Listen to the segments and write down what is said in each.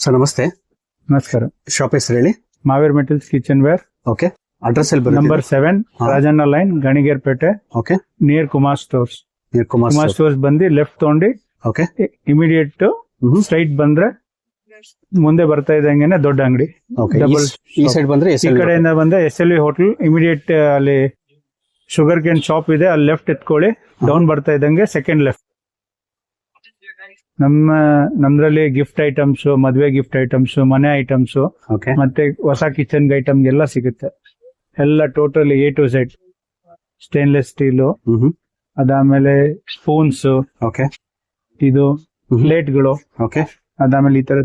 Sir ನಮಸ್ತೆ. ನಮಸ್ಕಾರ. Shop ಹೆಸರು ಹೇಳಿ. ಮಾವೇರ್ metals kitchen ware. Okay. Address ಎಲ್ಲಿ ಬರುತ್ತೆ? Number 7 Rajanna line, Ganigerpete, okay. Near Kumar stores. Kumar stores ಬಂದು ಲೆಫ್ಟ್ ತಗೊಂಡು ಓಕೆ ಇಮಿಡಿಯೇಟ್ ಸ್ಟ್ರೈಟ್ ಬಂದ್ರೆ ಮುಂದೆ ಬರ್ತಾ ಇದ್ದಂಗೆನೆ ದೊಡ್ಡ ಅಂಗಡಿ. ಓಕೆ. ಡಬಲ್ ಈ ಸೈಡ್ ಬಂದ್ರೆ ಈ ಕಡೆಯಿಂದ ಬಂದ್ರೆ SLV ಹೋಟೆಲ್, ಇಮಿಡಿಯೇಟ್ ಅಲ್ಲಿ ಶುಗರ್ ಕೇನ್ ಶಾಪ್ ಇದೆ, ಅಲ್ಲಿ ಲೆಫ್ಟ್ ಎತ್ಕೊಳ್ಳಿ. ಡೌನ್ ಬರ್ತಾ ಇದ್ದಂಗೆ ಸೆಕೆಂಡ್ ಲೆಫ್ಟ್. ನಮ್ದ್ರಲ್ಲಿ ಗಿಫ್ಟ್ ಐಟಮ್ಸ್, ಮದ್ವೆ ಗಿಫ್ಟ್ ಐಟಮ್ಸ್, ಮನೆ ಐಟಮ್ಸ್, ಓಕೆ. ಮತ್ತೆ ಹೊಸ ಕಿಚನ್ ಐಟಮ್ ಎಲ್ಲ ಸಿಗುತ್ತೆ. ಎಲ್ಲ total A to Z. Stainless steel, ಅದಾದ್ಮೇಲೆ ಸ್ಪೂನ್ಸ್, ಓಕೆ. ಇದು ಪ್ಲೇಟ್ಗಳು, ಓಕೆ. ಅದಾದ್ಮೇಲೆ ಈ ತರ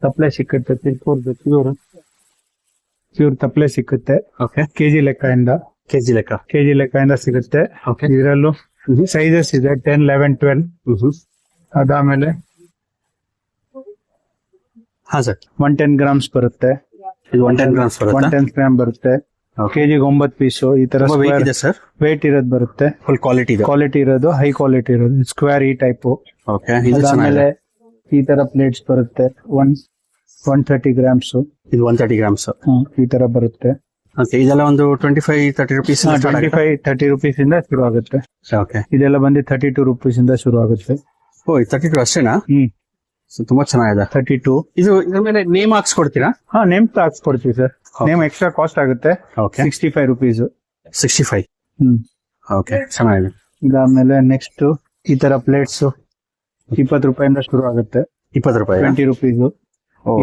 ತಪ್ಲೆ ಸಿಕ್ಕುತ್ತೆ. ಪ್ಯೂರ್ ತಪ್ಲೆ ಸಿಕ್ಕುತ್ತೆ. ಓಕೆ. ಕೆಜಿ ಲೆಕ್ಕದಿಂದ ಸಿಗುತ್ತೆ. ಓಕೆ. ಇದರಲ್ಲೂ ಸೈಜಸ್ ಇದೆ 10, 11, 12. ಅದಾದ್ಮೇಲೆ ಹಾ ಸರ್. 110 ಗ್ರಾಮ್ಸ್ ಬರುತ್ತೆ. ಇದು 110 ಗ್ರಾಮ್ಸ್ ಬರುತ್ತೆ. 110 ಗ್ರಾಮ್ ಬರುತ್ತೆ. ಕೆಜಿಗೆ 9 ಪೀಸು. ಈ ತರ ವೇಟ್ ಇದೆ ಸರ್. ವೇಟ್ ಇರೋದು ಬರುತ್ತೆ. ಫುಲ್ ಕ್ವಾಲಿಟಿ ಇದೆ. ಕ್ವಾಲಿಟಿ ಇರೋದು, ಹೈ ಕ್ವಾಲಿಟಿ ಇರೋದು, ಸ್ಕ್ವೇರ್ ಈ ಟೈಪ್. ಓಕೆ. ಇದು ಅದಾದ್ಮೇಲೆ ಈ ತರ ಪ್ಲೇಟ್ಸ್ ಬರುತ್ತೆ. 130 ಗ್ರಾಮ್ಸ್. ಇದು 130 ಗ್ರಾಮ್ಸ್. ಈ ತರ ಬರುತ್ತೆ. ಓಕೆ. ಇದೆಲ್ಲ ಒಂದು 25-30 ರುಪೀಸ್. 25-30 ರುಪೀಸ್ ಇಂದ ಶುರು ಆಗುತ್ತೆ. ಓಕೆ. ಇದೆಲ್ಲ ಬಂದು 32 ರುಪೀಸ್ ಇಂದ ಶುರು ಆಗುತ್ತೆ. ಓ, 32 ಅಷ್ಟೇನಾ? ತುಂಬಾ ಚೆನ್ನಾಗಿದೆ. 32. ಇದ್ರ ಮೇಲೆ ನೇಮ್ ಹಾಕ್ಸ್ಕೊಡ್ತೀರಾ? ನೇಮ್ ಹಾಕ್ಸ್ಕೊಡ್ತೀವಿ ಸರ್. ನೇಮ್ ಎಕ್ಸ್ಟ್ರಾ ಕಾಸ್ಟ್ ಆಗುತ್ತೆ. ಓಕೆ. 65 ರುಪೀಸ್. 65. ಓಕೆ, ಚೆನ್ನಾಗಿದೆ. ಇದಾದ್ಮೇಲೆ ನೆಕ್ಸ್ಟ್ ಈ ತರ ಪ್ಲೇಟ್ಸ್ 20 ರೂಪಾಯಿಂದ ಶುರು ಆಗುತ್ತೆ. 20 ರೂಪಾಯಿ. 20 ರುಪೀಸ್.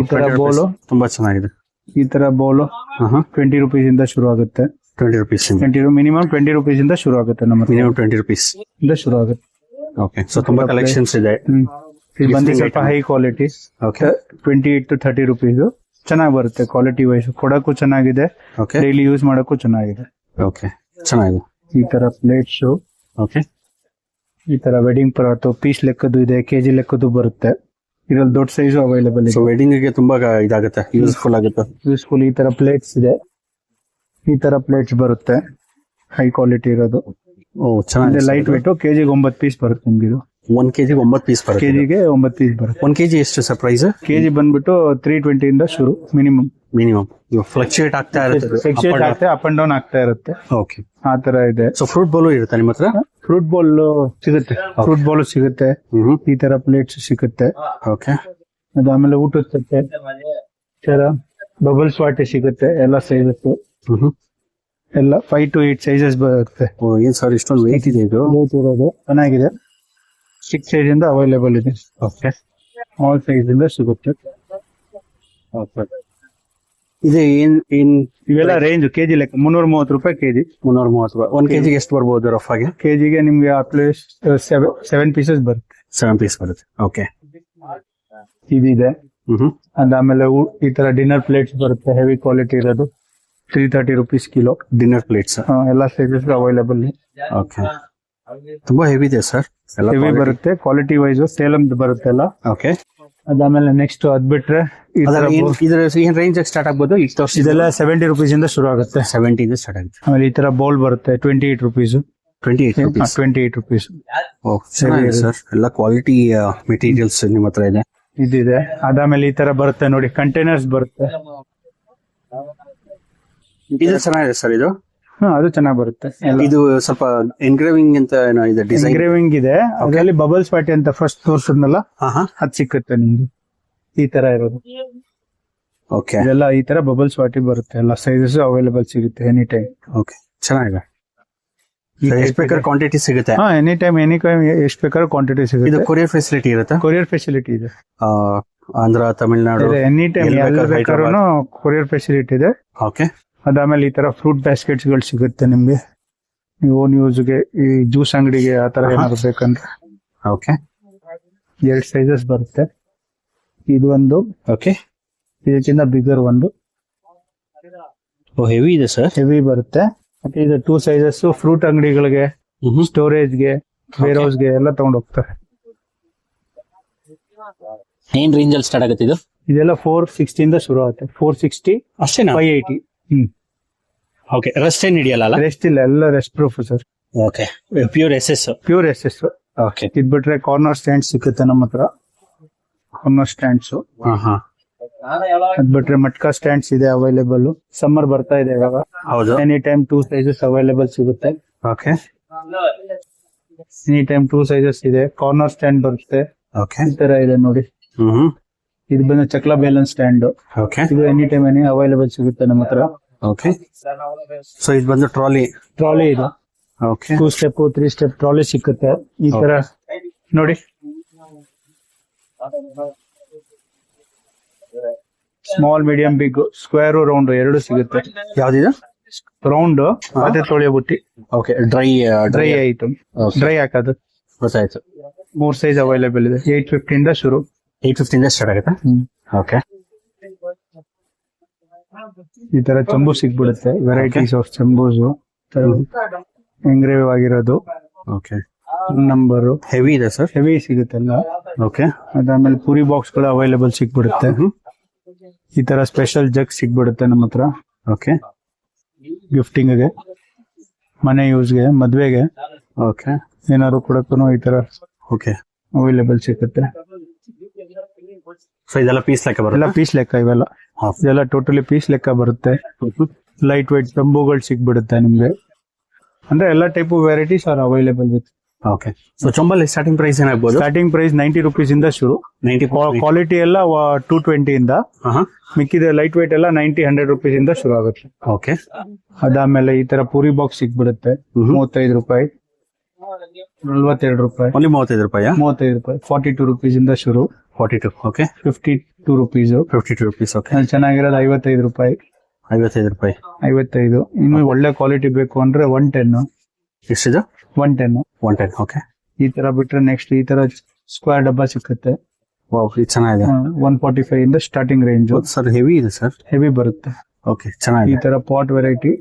ಈ ತರ ಬೋಲು ತುಂಬಾ ಚೆನ್ನಾಗಿದೆ. ಈ ತರ ಬೋಲು 20 ರುಪೀಸ್ ಇಂದ ಶುರು ಆಗುತ್ತೆ. 20 ರುಪೀಸ್. ಮಿನಿಮಮ್ 20 ರುಪೀಸ್ ಇಂದ ಶುರು ಆಗುತ್ತೆ. ನಮ್ಮ ಮಿನಿಮಮ್ 20 ರುಪೀಸ್ ಇಂದ ಶುರು ಆಗುತ್ತೆ. ಓಕೆ. ಸೊ ತುಂಬಾ ಕಲೆಕ್ಷನ್ಸ್ ಇದೆ. ಇದು ಬಂದು ಸ್ವಲ್ಪ high quality. Okay. 28 to 30 rupees. ಚೆನ್ನಾಗಿ ಬರುತ್ತೆ ಕ್ವಾಲಿಟಿ ವೈಸ್. ಕೊಡಕ್ಕೂ ಚೆನ್ನಾಗಿದೆ, ಓಕೆ. ಡೈಲಿ ಯೂಸ್ ಮಾಡಕ್ಕೂ ಚೆನ್ನಾಗಿದೆ. ಓಕೆ, ಚೆನ್ನಾಗಿದೆ. ಈ ತರ ಪ್ಲೇಟ್ಸ್, ಓಕೆ. ಈ ತರ ವೆಡ್ಡಿಂಗ್ ಪರಾತು ಪೀಸ್ ಲೆಕ್ಕದ್ದು ಇದೆ, ಕೆಜಿ ಲೆಕ್ಕದ್ದು ಬರುತ್ತೆ. ಇದ್ರಲ್ಲಿ ದೊಡ್ಡ ಸೈಜು ಅವೈಲೇಬಲ್ ಸೊ ಇದೆ. ವೆಡ್ಡಿಂಗ್ ಗೆ ತುಂಬಾ ಇದಾಗುತ್ತೆ, ಯೂಸ್ಫುಲ್ ಆಗುತ್ತೆ. ಯೂಸ್ಫುಲ್. ಈ ತರ ಪ್ಲೇಟ್ಸ್ ಇದೆ. ಈ ತರ ಪ್ಲೇಟ್ಸ್ ಬರುತ್ತೆ, ಹೈ ಕ್ವಾಲಿಟಿ ಇರೋದು. ಓ, ಚೆನ್ನಾಗಿದೆ. Light weight. ಕೆಜಿಗೆ 9 ಪೀಸ್ ಬರುತ್ತೆ ನಿಮ್ಗೆ. ಇದು 1 kg 9 ಪೀಸ್ ಬರುತ್ತೆ. ಕೆಜಿಗೆ 9 ಪೀಸ್ ಬರುತ್ತೆ. 1 kg ಎಷ್ಟು ಸರ್ ಪ್ರೈಸ್? ಕೆಜಿ ಬಂದ್ಬಿಟ್ಟು 320 ಇಂದ ಶುರು ಮಿನಿಮಮ್. ಫ್ಲಕ್ಚುಯೇಟ್ ಆಗ್ತಾ ಇರುತ್ತೆ, ಅಪ್ ಅಂಡ್ ಡೌನ್ ಆಗ್ತಾ ಇರುತ್ತೆ. ಓಕೆ. ಆ ತರ ಇದೆ. ಸೊ ಫ್ರೂಟ್ ಬೌಲ್ ಇರುತ್ತೆ ನಿಮ್ಮ ಹತ್ರ? ಫ್ರೂಟ್ ಬೌಲ್ ಸಿಗುತ್ತೆ. ಫ್ರೂಟ್ ಬೌಲ್ ಸಿಗುತ್ತೆ. ಈ ತರ ಪ್ಲೇಟ್ಸ್ ಸಿಗುತ್ತೆ. ಓಕೆ. ಅದಾದ್ಮೇಲೆ ಊಟದ ತಟ್ಟೆ, ಬಬಲ್ಸ್ ವಾಟೆ ಸಿಗುತ್ತೆ. ಎಲ್ಲ ಸೈಜಸ್ ಎಲ್ಲ 5 to 8 ಸೈಜಸ್ ಬರುತ್ತೆ. ಏನ್ ಸರ್ ಇಷ್ಟೊಂದು ವೇಟ್ ಇದೆ? ಇದು ವೇಟ್ ಇರೋದು ಚೆನ್ನಾಗಿದೆ. 6 ಸೈಜ್ ಇಂದ ಅವೈಲೇಬಲ್ ಇದೆ. ಓಕೆ. ಆಲ್ ಸೈಜ್ ಇಂದ ಸಿಗುತ್ತೆ. ಇದು ಇವೆಲ್ಲ ರೇಂಜ್ ಕೆಜಿ ಲೆಕ್ಕ 330 ರೂಪಾಯಿ ಕೆಜಿ. 330 ರೂಪಾಯಿ. 1 kg ಎಷ್ಟು ಬರ್ಬೋದು ರಫ್ ಆಗಿ? ಕೆಜಿಗೆ ನಿಮ್ಗೆ ಅಟ್ಲೀಸ್ 7 ಪೀಸಸ್ ಬರುತ್ತೆ. 7 ಪೀಸ್ ಬರುತ್ತೆ. ಓಕೆ. ಇದಿದೆ. ಅದಾದ್ಮೇಲೆ ಈ ತರ ಡಿನ್ನರ್ ಪ್ಲೇಟ್ಸ್ ಬರುತ್ತೆ, ಹೆವಿ ಕ್ವಾಲಿಟಿ ಇರೋದು. 330 ರುಪೀಸ್ ಕಿಲೋ. ಡಿನ್ನರ್ ಪ್ಲೇಟ್ಸ್ ಎಲ್ಲ ಸೈಜಸ್ ಅವೈಲೇಬಲ್. ಓಕೆ. ತುಂಬಾ ಹೆವಿ ಇದೆ ಸರ್. ಹೆವಿ ಬರುತ್ತೆ. ಕ್ವಾಲಿಟಿ ವೈಸ್ ಸೇಲಮ್ ಬರುತ್ತೆ ಎಲ್ಲ. ಓಕೆ. ಅದಾದ್ಮೇಲೆ ನೆಕ್ಸ್ಟ್ ಅದ್ ಬಿಟ್ರೆ ಇದರ ಏನ್ ರೇಂಜ್ ಸ್ಟಾರ್ಟ್ ಆಗ್ಬೋದು? ಇದೆಲ್ಲ 70 ರುಪೀಸ್ ಇಂದ ಶುರು ಆಗುತ್ತೆ. 70 ಇಂದ ಸ್ಟಾರ್ಟ್ ಆಗುತ್ತೆ. ಆಮೇಲೆ ಈ ತರ ಬೌಲ್ ಬರುತ್ತೆ 28 ರುಪೀಸ್. 28 ರುಪೀಸ್. ಓ, ಚೆನ್ನಾಗಿದೆ ಸರ್. ಎಲ್ಲ ಕ್ವಾಲಿಟಿ ಮೆಟೀರಿಯಲ್ಸ್ ನಿಮ್ಮ ಹತ್ರ ಇದೆ. ಇದಿದೆ. ಅದಾದ್ಮೇಲೆ ಈ ತರ ಬರುತ್ತೆ ನೋಡಿ, ಕಂಟೈನರ್ಸ್ ಬರುತ್ತೆ. ಇದು ಚೆನ್ನಾಗಿದೆ ಸರ್. ಇದು ಅದು ಚೆನ್ನಾಗಿ ಬರುತ್ತೆ. ಇದು ಸ್ವಲ್ಪ ಎನ್ಗ್ರೇವಿಂಗ್ ಅಂತ ಏನೋ ಇದೆ, ಡಿಸೈನ್ ಎನ್ಗ್ರೇವಿಂಗ್ ಇದೆ. ಅದರಲ್ಲಿ ಬಬಲ್ಸ್ ವಾಟಿ ಅಂತ ಫಸ್ಟ್ ತೋರಿಸಿದ್ನಲ್ಲ, ಅದ್ ಸಿಕ್ಕುತ್ತೆ ನಿಮ್ಗೆ. ಈ ತರ ಇರೋದು. ಓಕೆ. ಇದೆಲ್ಲ ಈ ತರ ಬಬಲ್ಸ್ ವಾಟಿ ಬರುತ್ತೆ. ಎಲ್ಲ ಸೈಜಸ್ ಅವೈಲೇಬಲ್ ಸಿಗುತ್ತೆ ಎನಿ ಟೈಮ್. ಓಕೆ, ಚೆನ್ನಾಗಿದೆ. ಎಷ್ಟು ಬೇಕಾದ್ರೆ ಕ್ವಾಂಟಿಟಿ ಸಿಗುತ್ತೆ? ಎನಿ ಟೈಮ್ ಎಷ್ಟು ಬೇಕಾದ್ರೂ ಕ್ವಾಂಟಿಟಿ ಸಿಗುತ್ತೆ. ಇದು ಕೊರಿಯರ್ ಫೆಸಿಲಿಟಿ ಇರುತ್ತೆ? ಕೊರಿಯರ್ ಫೆಸಿಲಿಟಿ ಇದೆ. ಆಂಧ್ರ, ತಮಿಳ್ನಾಡು, ಎನಿ ಟೈಮ್ ಬೇಕಾದ್ರೂ ಕೊರಿಯರ್ ಫೆಸಿಲಿಟಿ ಇದೆ. ಓಕೆ. ಅದಾದ್ಮೇಲೆ ಈ ತರ ಫ್ರೂಟ್ ಬ್ಯಾಸ್ಕೆಟ್ಸ್ ಗಳು ಸಿಗುತ್ತೆ ನಿಮ್ಗೆ. ನೀವು ಓನ್ ಯೂಸ್ಗೆ, ಈ ಜ್ಯೂಸ್ ಅಂಗಡಿಗೆ ಆ ತರ ಏನಾದ್ರು ಬೇಕಂದ್ರೆ. ಓಕೆ. 2 ಸೈಜಸ್ ಬರುತ್ತೆ. ಇದು ಒಂದು. ಓಕೆ. ಇದಕ್ಕಿಂತ ಬಿಗರ್ ಒಂದು. ಹೆವಿ ಇದೆ ಸರ್. ಹೆವಿ ಬರುತ್ತೆ. ಮತ್ತೆ ಇದು 2 ಸೈಜಸ್ ಫ್ರೂಟ್ ಅಂಗಡಿಗಳಿಗೆ, ಸ್ಟೋರೇಜ್ಗೆ, ವೇರ್ ಹೌಸ್ಗೆ ಎಲ್ಲ ತಗೊಂಡು ಹೋಗ್ತಾರೆ. ಏನ್ ರೇಂಜ್ ಅಲ್ಲಿ ಸ್ಟಾರ್ಟ್ ಆಗುತ್ತೆ ಇದು? ಇದೆಲ್ಲ 460 ಇಂದ ಶುರು ಆಗುತ್ತೆ. 460 ಅಷ್ಟೇನಾ? 580. ಓಕೆ. ರೆಸ್ಟ್ ಏನ್ ಹಿಡಿಯಲ್ಲ? ರೆಸ್ಟ್ ಇಲ್ಲ, ಎಲ್ಲ rest proof sir. Okay. Pure S S. Pure S S. Okay. ಇದ್ ಬಿಟ್ರೆ ಕಾರ್ನರ್ ಸ್ಟ್ಯಾಂಡ್ ಸಿಗುತ್ತೆ ನಮ್ಮ ಹತ್ರ. Corner stands. ಹಾ ಅದ್ ಬಿಟ್ರೆ ಮಟ್ಕಾ ಸ್ಟ್ಯಾಂಡ್ಸ್ ಇದೆ ಅವೈಲೇಬಲ್. ಸಮ್ಮರ್ ಬರ್ತಾ ಇದೆ ಇವಾಗ. ಹೌದು. ಎನಿ ಟೈಮ್ 2 ಸೈಜಸ್ ಅವೈಲೇಬಲ್ ಸಿಗುತ್ತೆ. ಓಕೆ ಎನಿ ಟೈಮ್ 2 ಸೈಜಸ್ ಇದೆ. ಕಾರ್ನರ್ ಸ್ಟ್ಯಾಂಡ್ ಬರುತ್ತೆ. ಓಕೆ ಈ ತರ ಇದೆ ನೋಡಿ. ಹ್ಮ್ ಇದು ಬಂದು ಚಕ್ಲ ಬೇಲನ್ ಸ್ಟ್ಯಾಂಡ್. ಓಕೆ ಇದು ಎನಿ ಟೈಮ್ ಅವೈಲೇಬಲ್ ಸಿಗುತ್ತೆ ನಮ್ಮ ಹತ್ರ. ಓಕೆ ಸೊ ಇದು ಬಂದು ಟ್ರಾಲಿ. ಟ್ರಾಲಿ ಇದೆ. ಓಕೆ 2 ಸ್ಟೆಪ್ 3 ಸ್ಟೆಪ್ ಟ್ರಾಲಿ ಸಿಕ್ಕುತ್ತೆ. ಈ ತರ ನೋಡಿ. Small medium big square round ಎರಡು ಸಿಗುತ್ತೆ. ಯಾವ್ದಿದೆ? ರೌಂಡ್ ಅದೇ ತೊಳೆಯೋ ಬುಟ್ಟಿ. ಓಕೆ ಡ್ರೈ ಡ್ರೈ ಆಯ್ತು. ಡ್ರೈ ಹಾಕೋದು ಗೊತ್ತಾಯ್ತು. 3 ಸೈಜ್ ಅವೈಲೇಬಲ್ ಇದೆ. 850 ಇಂದ ಶುರು. 850 ಇಂದ ಸ್ಟಾರ್ಟ್ ಆಗುತ್ತಾ? ಓಕೆ ಈ ತರ ಚಂಬು ಸಿಗ್ಬಿಡುತ್ತೆ. ವೆರೈಟೀಸ್ ಆಫ್ ಚಂಬೂಸ್ ಎಂಗ್ರೇವ್ ಆಗಿರೋದು. ಓಕೆ ನಂಬರ್ ಹೆವಿ ಇದೆ ಸರ್. ಹೆವಿ ಸಿಗುತ್ತಲ್ಲ. ಓಕೆ ಅದಾದ್ಮೇಲೆ ಪೂರಿ ಬಾಕ್ಸ್ ಗಳು ಅವೈಲೇಬಲ್ ಸಿಗ್ಬಿಡುತ್ತೆ. ಈ ತರ ಸ್ಪೆಷಲ್ ಜಗ್ ಸಿಗ್ಬಿಡುತ್ತೆ ನಮ್ಮ ಹತ್ರ. ಓಕೆ ಗಿಫ್ಟಿಂಗ್ ಗೆ, ಮನೆ ಯೂಸ್ಗೆ, ಮದ್ವೆಗೆ ಓಕೆ ಏನಾದ್ರು ಕೊಡಕ್ಕೂ ಈ ತರ ಓಕೆ ಅವೈಲೇಬಲ್ ಸಿಗುತ್ತೆ. ಸೊ ಇದೆಲ್ಲ ಪೀಸ್ ಲೆಕ್ಕ ಎಲ್ಲ ಬರಲ್ಲ? ಪೀಸ್ ಲೆಕ್ಕ ಇವೆಲ್ಲ. ಇದೆಲ್ಲ ಟೋಟಲಿ ಪೀಸ್ ಲೆಕ್ಕ ಬರುತ್ತೆ. ಲೈಟ್ ವೈಟ್ ತಂಬುಗಳು ಸಿಗ್ಬಿಡುತ್ತೆ ನಿಮ್ಗೆ. ಅಂದ್ರೆ ಎಲ್ಲ type varieties are available with. Okay so ಚೊಂಬಲ್ಲಿ ಸ್ಟಾರ್ಟಿಂಗ್ ಪ್ರೈಸ್ ಏನಾಗ್ಬೋದು? ಸ್ಟಾರ್ಟಿಂಗ್ ಪ್ರೈಸ್ 90 rupees ಇಂದ ಶುರು. 90. ಕ್ವಾಲಿಟಿ ಎಲ್ಲ 220 ಇಂದ. ಮಿಕ್ಕಿದ ಲೈಟ್ ವೈಟ್ ಎಲ್ಲ 90-100 rupees ಇಂದ ಶುರು ಆಗುತ್ತೆ. ಓಕೆ ಅದಾದ್ಮೇಲೆ ಈ ತರ ಪೂರಿ ಬಾಕ್ಸ್ ಸಿಗ್ಬಿಡುತ್ತೆ. 35 ರೂಪಾಯಿ, 42 ರೂಪಾಯಿ, ಓನ್ಲಿ 35 ರೂಪಾಯಿ. 35 ರೂಪಾಯಿ. 42 rupees ಇಂದ ಶುರು. 42 ಓಕೆ 52 rupees. 52 rupees okay. ಚೆನ್ನಾಗಿರೋದು 55 ರೂಪಾಯಿ. 55 ರೂಪಾಯಿ. 55. ಇನ್ನು ಒಳ್ಳೆ ಕ್ವಾಲಿಟಿ ಬೇಕು ಅಂದ್ರೆ 110. ಎಷ್ಟಿದೆ? 110. 110 ಓಕೆ. ಈ ತರ ಬಿಟ್ರೆ ನೆಕ್ಸ್ಟ್ ಈ ತರ ಸ್ಕ್ವೇರ್ ಡಬ್ಬ ಸಿಕ್ಕುತ್ತೆ. ವಾವ್ ಇದು ಚೆನ್ನಾಗಿದೆ. 145 ಇಂದ ಸ್ಟಾರ್ಟಿಂಗ್ ರೇಂಜ್. ಸರ್ ಹೆವಿ ಇದೆ ಸರ್. ಹೆವಿ ಬರುತ್ತೆ. ಓಕೆ ಚೆನ್ನಾಗಿದೆ. ಈ ತರ ಪಾಟ್ ವೆರೈಟಿ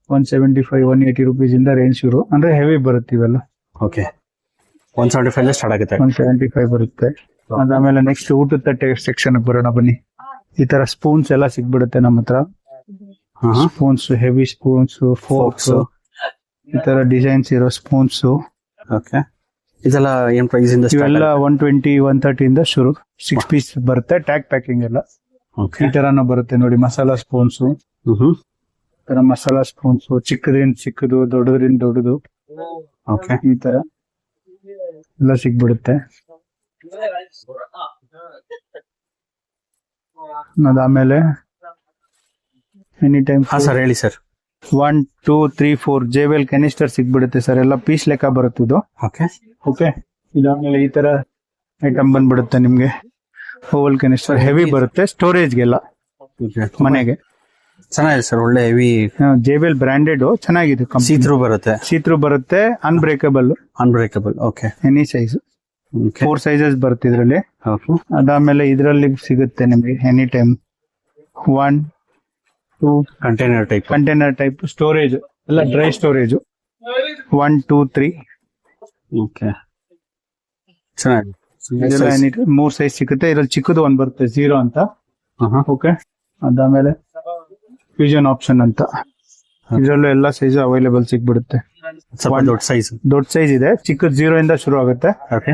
175-180 rupees ಇಂದ ರೇಂಜ್ ಶುರು. ಅಂದ್ರೆ ಹೆವಿ ಬರುತ್ತೆ ಇವೆಲ್ಲ. ಓಕೆ 175 ಸ್ಟಾರ್ಟ್ ಆಗುತ್ತೆ. 175 ಬರುತ್ತೆ. ಅದಾದ್ಮೇಲೆ ನೆಕ್ಸ್ಟ್ ಊಟದ ತಟ್ಟೆ ಸೆಕ್ಷನ್ ಬರೋಣ ಬನ್ನಿ. ಈ ತರ ಸ್ಪೂನ್ಸ್ ಎಲ್ಲ ಸಿಗ್ಬಿಡುತ್ತೆ ನಮ್ಮ ಹತ್ರ. ಸ್ಪೂನ್ಸ್, ಹೆವಿ ಸ್ಪೂನ್ಸ್, ಫೋರ್ಕ್ಸ್, ಈ ತರ ಡಿಸೈನ್ಸ್ ಇರೋ ಸ್ಪೂನ್ಸ್. ಓಕೆ ಇದೆಲ್ಲ ಏನ್ ಪ್ರೈಸ್ ಇಂದ? ಇವೆಲ್ಲ 120-130 ಇಂದ ಶುರು. 6 ಪೀಸ್ ಬರುತ್ತೆ. ಟ್ಯಾಗ್ ಪ್ಯಾಕಿಂಗ್ ಎಲ್ಲ ಓಕೆ ಈ ತರಾನು ಬರುತ್ತೆ ನೋಡಿ. ಮಸಾಲಾ ಸ್ಪೂನ್ಸ್, ತರ ಮಸಾಲಾ ಸ್ಪೂನ್ಸ್, ಚಿಕ್ಕದ್ರಿಂದ ಚಿಕ್ಕದು, ದೊಡ್ಡದ್ರಿಂದ ದೊಡ್ಡದು. ಓಕೆ ಈ ತರ ಎಲ್ಲ ಸಿಗ್ಬಿಡುತ್ತೆ. ಅದಾದ್ಮೇಲೆ ಎನಿ ಟೈಮ್ ಹಾ ಸರ್ ಹೇಳಿ ಸರ್. 1 2 3 4 ಜೇವೆಲ್ ಕ್ಯಾನಿಸ್ಟರ್ ಸಿಗ್ಬಿಡುತ್ತೆ ಸರ್. ಎಲ್ಲ ಪೀಸ್ ಲೆಕ್ಕ ಬರುತ್ತೆ ಇದು. ಓಕೆ ಓಕೆ ಇದಾದ್ಮೇಲೆ ಈ ತರ ಐಟಮ್ ಬಂದ್ಬಿಡುತ್ತೆ ನಿಮ್ಗೆ. ಓವಲ್ ಕ್ಯಾನಿಸ್ಟರ್ ಹೆವಿ ಬರುತ್ತೆ ಸ್ಟೋರೇಜ್ಗೆಲ್ಲ, ಮನೆಗೆ. ಚೆನ್ನಾಗಿದೆ ಸರ್. ಒಳ್ಳೆ ಹೆವಿ ಜೇವೆಲ್ ಬ್ರಾಂಡೆಡ್ ಚೆನ್ನಾಗಿದೆ. ಸೀತ್ರೂ ಬರುತ್ತೆ. ಸೀತ್ರು ಬರುತ್ತೆ. Unbreakable. Unbreakable okay. Any size 4 sizes ಬರುತ್ತೆ ಇದ್ರಲ್ಲಿ. ಅದಾದ್ಮೇಲೆ ಇದ್ರಲ್ಲಿ ಸಿಗುತ್ತೆ ನಿಮ್ಗೆ any time 1 2 container type storage ಎಲ್ಲ ಡ್ರೈ ಸ್ಟೋರೇಜ್. 1 2 3 ಓಕೆ ಚೆನ್ನಾಗಿದೆ. 3 ಸೈಜ್ ಸಿಗುತ್ತೆ. ಇದ್ರಲ್ಲಿ ಚಿಕ್ಕದು ಒಂದ್ ಬರುತ್ತೆ 0 ಅಂತ. ಓಕೆ ಅದಾದ್ಮೇಲೆ ಫ್ಯೂಷನ್ ಆಪ್ಷನ್ ಅಂತ. ಇದ್ರಲ್ಲೂ ಎಲ್ಲ ಸೈಜ್ ಅವೈಲೇಬಲ್ ಸಿಗ್ಬಿಡುತ್ತೆ. ದೊಡ್ಡ ಸೈಜ್ ಇದೆ. ಚಿಕ್ಕದ್ 0 ಇಂದ ಶುರು ಆಗುತ್ತೆ.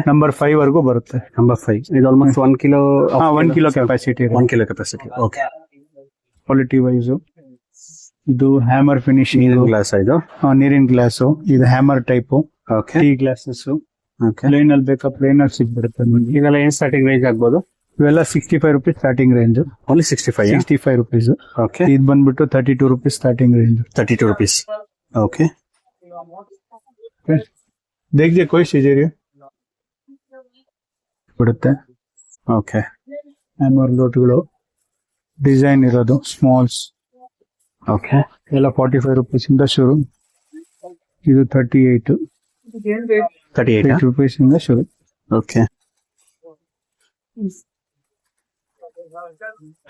ನಂಬರ್ 5 ವರೆಗೂ ಬರುತ್ತೆ. ನಂಬರ್ 5 ಇದು almost 1 kilo. 1 kilo capacity. 1 kilo capacity okay. Quality wise ಇದು ಹ್ಯಾಮರ್ ಫಿನಿಶಿಂಗ್ ಗ್ಲಾಸ್. ಇದು ನೀರಿನ ಗ್ಲಾಸ್. ಇದು hammer type. Okay tea glasses. Okay plain ಅಲ್ಲಿ ಬೇಕಾ ಪ್ಲೇನರ್ ಸಿಗ್ಬಿಡುತ್ತೆ ನಿಮ್ಗೆ. ಇದೆಲ್ಲ ಏನ್ ಸ್ಟಾರ್ಟಿಂಗ್ ರೇಂಜ್ ಆಗ್ಬೋದು? ಇವೆಲ್ಲ 65 rupees starting range. Only 65 rupees. Okay ಇದು ಬಂದ್ಬಿಟ್ಟು 32 rupees starting range. 32 rupees okay. देखिए कोई सीजरिया ಬಿಡುತ್ತೆ. ಓಕೆ ಹ್ಯಾಮರ್ ಲೋಟ್ಗಳು ಡಿಸೈನ್ ಇರೋದು ಸ್ಮಾಲ್ಸ್. ಓಕೆ ಎಲ್ಲ 45 rupees ಇಂದ ಶುರು. ಇದು 38 rupees ಇಂದ ಶುರು. ಓಕೆ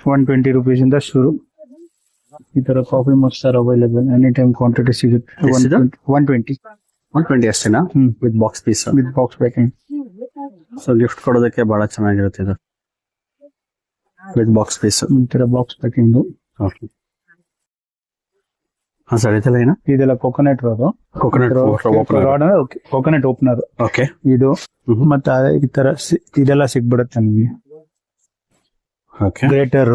120 rupees ಇಂದ ಶುರು. ಈ ತರ ಕಾಫಿ ಮಸ್ಟರ್ ಅವೈಲೇಬಲ್. ಎನಿ ಟೈಮ್ ಕ್ವಾಂಟಿಟಿ ಸಿಗುತ್ತೆ. 120 ಅಷ್ಟೇನಾ? With box piece. With box packing. So gift ಕೊಡೋದಕ್ಕೆ ಬಹಳ ಚೆನ್ನಾಗಿರುತ್ತೆ ಇದು. With box piece. ಈ ತರ ಬಾಕ್ಸ್ ಪ್ಯಾಕಿಂಗ್. ಓಕೆ ಹಾ ಸರ್ ಇದೆಲ್ಲ ಏನು? ಇದೆಲ್ಲ coconut rod. Coconut opener. Okay ಇದು ಮತ್ತೆ ಈ ತರ ಇದೆಲ್ಲ ಸಿಗ್ಬಿಡುತ್ತೆ ನಿಮ್ಗೆ. Okay grater,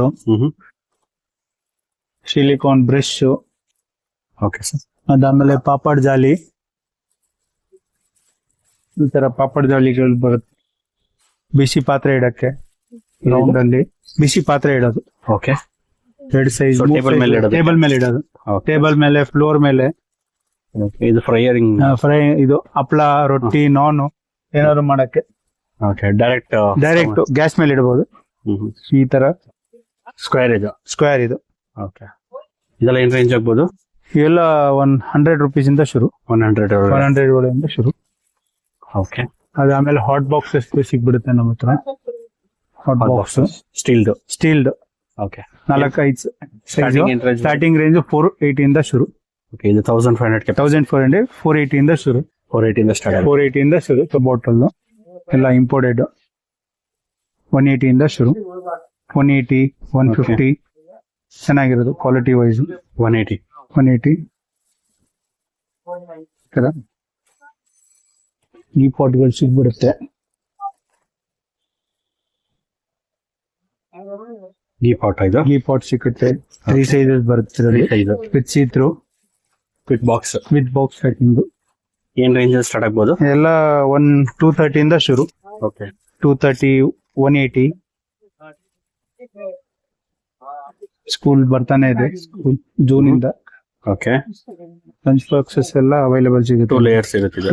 silicon brush, okay sir. ಅದಾದ್ಮೇಲೆ ಪಾಪಡ್ ಜಾಲಿ, ಈ ತರ ಪಾಪಡ್ ಜಾಲಿಗಳು ಬರುತ್ತೆ. ಬಿಸಿ ಪಾತ್ರೆ ಇಡಕ್ಕೆ ರೌಂಡ್ ಅಲ್ಲಿ ಬಿಸಿ ಪಾತ್ರೆ ಇಡೋದು. ಓಕೆ. 2 ಸೈಜ್ ಟೇಬಲ್ ಮೇಲೆ ಇಡೋದು. ಟೇಬಲ್ ಮೇಲೆ ಇಡೋದು. ಟೇಬಲ್ ಮೇಲೆ, ಫ್ಲೋರ್ ಮೇಲೆ. ಇದು ಫ್ರೈಯರಿಂಗ್. ಫ್ರೈ, ಇದು ಹಪ್ಳ, ರೊಟ್ಟಿ, ನಾನ್ ಏನಾದ್ರು ಮಾಡಕ್ಕೆ. ಓಕೆ. ಡೈರೆಕ್ಟ್ ಗ್ಯಾಸ್ ಮೇಲೆ ಇಡಬಹುದು. ಈ ತರ ಸ್ಕ್ವೇರ್ ಇದು. ಸ್ಕ್ವೇರ್ ಇದು. ಓಕೆ. ಇದೆಲ್ಲ ಏನ್ ರೇಂಜ್ ಆಗ್ಬೋದು? ಇವೆಲ್ಲ 100 rupees ಇಂದ ಶುರು. 100 ಒಳಗಿಂದ ಶುರು. ಓಕೆ. ಅದಾದ್ಮೇಲೆ ಹಾಟ್ ಬಾಕ್ಸಸ್ ಸಿಗ್ಬಿಡುತ್ತೆ ನಮ್ಮ ಹತ್ರ. Hot box steeled. Okay. 4-5 Starting starting range 480 ಇಂದ ಶುರು. ಓಕೆ. ಇದು 1500 1400, 480 ಇಂದ ಶುರು. 480 ಇಂದ ಸ್ಟಾರ್ಟ್. 480 ಇಂದ ಶುರು. ಬಾಟಲ್ ಎಲ್ಲ ಇಂಪೋರ್ಟೆಡ್. 180 ಇಂದ ಶುರು. 180, 150 ಚೆನ್ನಾಗಿರೋದು ಕ್ವಾಲಿಟಿ ವೈಸ್. 180 ತರ ಈ ಪಾಟ್ಗಳು ಸಿಗ್ಬಿಡುತ್ತೆ. ಈ ಪಾಟ್ ಸಿಗುತ್ತೆ. 3 ಸೈಜಸ್ ಬರುತ್ತೆ. With see through, with box packing. ಏನ್ ರೇಂಜ್ ಸ್ಟಾರ್ಟ್ ಆಗ್ಬೋದು? ಎಲ್ಲ 230 ಇಂದ ಶುರು. ಓಕೆ. 230, 180. ಸ್ಕೂಲ್ ಬರ್ತಾನೆ ಇದೆ, ಜೂನ್ ಇಂದ. ಓಕೆ. ಲಂಚ್ ಬಾಕ್ಸಸ್ ಎಲ್ಲ ಅವೈಲೇಬಲ್ ಸಿಗುತ್ತೆ. 2 ಲೇಯರ್ಸ್ ಇರುತ್ತೆ.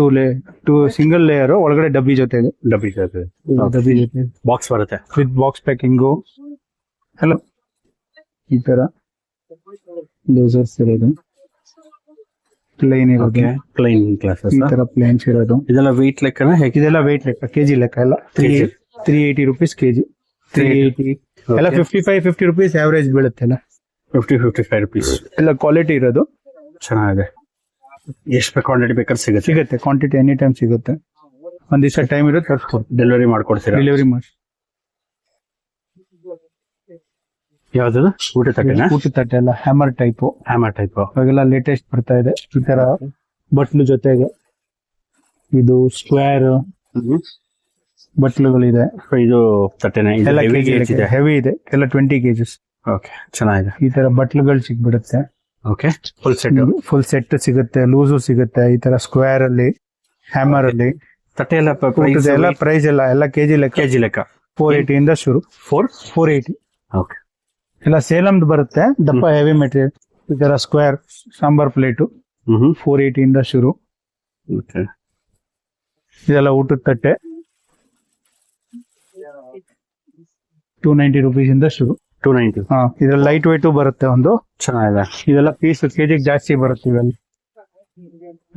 2 ಸಿಂಗಲ್ ಲೇಯರ್ ಒಳಗಡೆ ಡಬ್ಬಿ ಜೊತೆ ಇದೆ. ಡಬ್ಬಿ ಜೊತೆ ಬಾಕ್ಸ್ ಬರುತ್ತೆ ವಿತ್ ಬಾಕ್ಸ್ ಪ್ಯಾಕಿಂಗು ಎಲ್ಲ. ಈ ತರ ಲೇಸರ್ಸ್ ಇರೋದು, ಪ್ಲೇನ್ ಇರೋದು, ಪ್ಲೇನ್ ಗ್ಲಾಸಸ್. ಈ ತರ ಪ್ಲೇನ್ಸ್ ಇರೋದು. ಇದೆಲ್ಲ ವೆಯ್ಟ್ ಲೆಕ್ಕನ ಹೇಗೆ? ಇದೆಲ್ಲ ವೆಯ್ಟ್ ಲೆಕ್ಕ, ಕೆಜಿ ಲೆಕ್ಕ ಎಲ್ಲ. 380 rupees ಕೆಜಿ. 380 ಎಲ್ಲ 55-50 rupees ಆವರೇಜ್ ಬೀಳುತ್ತೆ. 50-55 rupees ಎಲ್ಲ ಕ್ವಾಲಿಟಿ ಇರೋದು. ಚೆನ್ನಾಗಿದೆ. ಎಷ್ಟು ಕ್ವಾಂಟಿಟಿ ಬೇಕಾದ್ರೆ ಸಿಗುತ್ತೆ. ಕ್ವಾಂಟಿಟಿ ಎನಿ ಟೈಮ್ ಸಿಗುತ್ತೆ. ಒಂದ್ ದಿವಸ ಟೈಮ್ ಇರುತ್ತೆ, ತರಿಸ್ಕೊಡ್ತೀವಿ. ಡೆಲಿವರಿ ಮಾಡ್ಕೊಡ್ತೀರಾ? ಡೆಲಿವರಿ ಮಾಡಿ. ಯಾವ್ದು? ಊಟ ತಟ್ಟೆ ಎಲ್ಲ ಹ್ಯಾಮರ್ ಟೈಪ್. ಅವಾಗೆಲ್ಲ ಲೇಟೆಸ್ಟ್ ಬರ್ತಾ ಇದೆ. ಈ ತರ ಬಟ್ಲು ಜೊತೆಗೆ ಇದು ಸ್ಕ್ವೇರ್ ಬಟ್ಲುಗಳಿದೆ. ಇದು ತಟ್ಟೆನೆ ಎಲ್ಲ ಹೆವಿ ಇದೆ. ಎಲ್ಲ 20 kgs. ಓಕೆ. ಚೆನ್ನಾಗಿದೆ. ಈ ತರ ಬಟ್ಲುಗಳು ಸಿಗ್ಬಿಡುತ್ತೆ. ಓಕೆ. ಫುಲ್ ಸೆಟ್ ಸಿಗುತ್ತೆ. ಲೂಸು ಸಿಗುತ್ತೆ. ಈ ತರ ಸ್ಕ್ವೇರ್ ಅಲ್ಲಿ, ಹ್ಯಾಮರ್ ಅಲ್ಲಿ. ತಟ್ಟೆ ಎಲ್ಲ ಪ್ರೈಸ್ ಎಲ್ಲ ಕೆಜಿ ಲೆಕ್ಕ. 480 ಇಂದ ಶುರು. 480. ಓಕೆ. ಎಲ್ಲ ಸೇಲಮ್ದು ಬರುತ್ತೆ. ದಪ್ಪ ಹೆವಿ ಮೆಟೀರಿಯಲ್. ಈ ತರ ಸ್ಕ್ವೇರ್ ಸಾಂಬಾರ್ ಪ್ಲೇಟು 480 ಇಂದ ಶುರು. ಇದೆಲ್ಲ ಊಟದ ತಟ್ಟೆ 290 rupees ಇಂದ ಶುರು. 290. ಇದ್ರಲ್ಲಿ ಲೈಟ್ ವೇಟ್ ಬರುತ್ತೆ ಒಂದು. ಚೆನ್ನಾಗಿದೆ. ಇದೆಲ್ಲ ಪೀಸ್ ಕೆಜಿಗೆ ಜಾಸ್ತಿ ಬರುತ್ತೆ. ಇವೆಲ್ಲ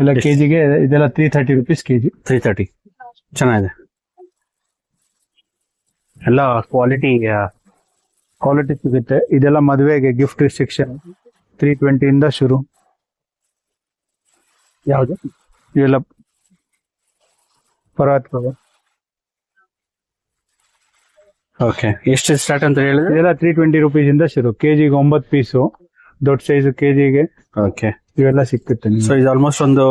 ಎಲ್ಲ ಕೆಜಿಗೆ ಇದೆಲ್ಲ 330 rupees ಕೆಜಿ. 330. ಚೆನ್ನಾಗಿದೆ. ಎಲ್ಲ ಕ್ವಾಲಿಟಿ ಸಿಗುತ್ತೆ. ಇದೆಲ್ಲ ಮದುವೆಗೆ ಗಿಫ್ಟ್ ಸೆಕ್ಷನ್ 320 ಇಂದ ಶುರು. ಯಾವುದು? ಇವೆಲ್ಲ ಪರಾತ್. ಓಕೆ. ಎಷ್ಟು ಸ್ಟಾರ್ಟ್ ಅಂತ ಹೇಳಿದ್ರೆ? ಇದೆಲ್ಲ 320 rupees ಇಂದ ಶುರು. ಕೆಜಿಗೆ 9 ಪೀಸು. ದೊಡ್ಡ ಸೈಜ್ ಕೆಜಿಗೆ. ಓಕೆ. ಇವೆಲ್ಲ ಸಿಕ್ಕುತ್ತೆ. ಸೊ ಇದು ಆಲ್ಮೋಸ್ಟ್ ಒಂದು